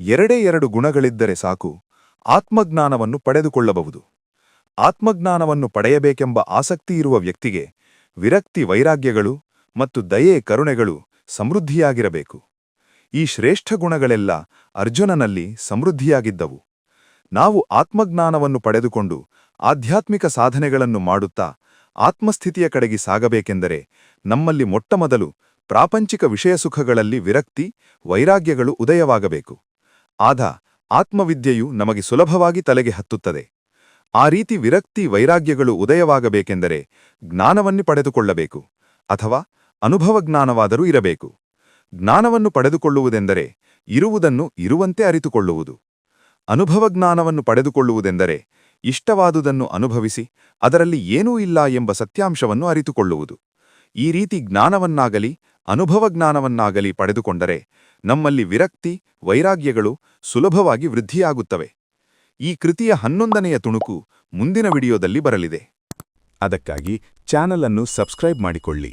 2 ಗುಣಗಳಿದ್ದರೆ ಸಾಕು, ಆತ್ಮಜ್ಞಾನವನ್ನು ಪಡೆದುಕೊಳ್ಳಬಹುದು. ಆತ್ಮಜ್ಞಾನವನ್ನು ಪಡೆಯಬೇಕೆಂಬ ಆಸಕ್ತಿಯಿರುವ ವ್ಯಕ್ತಿಗೆ ವಿರಕ್ತಿ ವೈರಾಗ್ಯಗಳು ಮತ್ತು ದಯೆ ಕರುಣೆಗಳು ಸಮೃದ್ಧಿಯಾಗಿರಬೇಕು. ಈ ಶ್ರೇಷ್ಠ ಗುಣಗಳೆಲ್ಲ ಅರ್ಜುನನಲ್ಲಿ ಸಮೃದ್ಧಿಯಾಗಿದ್ದವು. ನಾವು ಆತ್ಮಜ್ಞಾನವನ್ನು ಪಡೆದುಕೊಂಡು ಆಧ್ಯಾತ್ಮಿಕ ಸಾಧನೆಗಳನ್ನು ಮಾಡುತ್ತಾ ಆತ್ಮಸ್ಥಿತಿಯ ಕಡೆಗೆ ಸಾಗಬೇಕೆಂದರೆ ನಮ್ಮಲ್ಲಿ ಮೊಟ್ಟಮೊದಲು ಪ್ರಾಪಂಚಿಕ ವಿಷಯಸುಖಗಳಲ್ಲಿ ವಿರಕ್ತಿ ವೈರಾಗ್ಯಗಳು ಉದಯವಾಗಬೇಕು. ಆಗ ಆತ್ಮವಿದ್ಯೆಯು ನಮಗೆ ಸುಲಭವಾಗಿ ತಲೆಗೆ ಹತ್ತುತ್ತದೆ. ಆ ರೀತಿ ವಿರಕ್ತಿ ವೈರಾಗ್ಯಗಳು ಉದಯವಾಗಬೇಕೆಂದರೆ ಜ್ಞಾನವನ್ನು ಪಡೆದುಕೊಳ್ಳಬೇಕು, ಅಥವಾ ಅನುಭವಜ್ಞಾನವಾದರೂ ಇರಬೇಕು. ಜ್ಞಾನವನ್ನು ಪಡೆದುಕೊಳ್ಳುವುದೆಂದರೆ ಇರುವುದನ್ನು ಇರುವಂತೆ ಅರಿತುಕೊಳ್ಳುವುದು. ಅನುಭವಜ್ಞಾನವನ್ನು ಪಡೆದುಕೊಳ್ಳುವುದೆಂದರೆ ಇಷ್ಟವಾದುದನ್ನು ಅನುಭವಿಸಿ ಅದರಲ್ಲಿ ಏನೂ ಇಲ್ಲ ಎಂಬ ಸತ್ಯಾಂಶವನ್ನು ಅರಿತುಕೊಳ್ಳುವುದು. ಈ ರೀತಿ ಜ್ಞಾನವನ್ನಾಗಲಿ ಅನುಭವಜ್ಞಾನವನ್ನಾಗಲಿ ಪಡೆದುಕೊಂಡರೆ ನಮ್ಮಲ್ಲಿ ವಿರಕ್ತಿ ವೈರಾಗ್ಯಗಳು ಸುಲಭವಾಗಿ ವೃದ್ಧಿಯಾಗುತ್ತವೆ. ಈ ಕೃತಿಯ 11ನೆಯ ತುಣುಕು ಮುಂದಿನ ವಿಡಿಯೋದಲ್ಲಿ ಬರಲಿದೆ. ಅದಕ್ಕಾಗಿ ಚಾನಲ್ ಅನ್ನು ಸಬ್ಸ್ಕ್ರೈಬ್ ಮಾಡಿಕೊಳ್ಳಿ.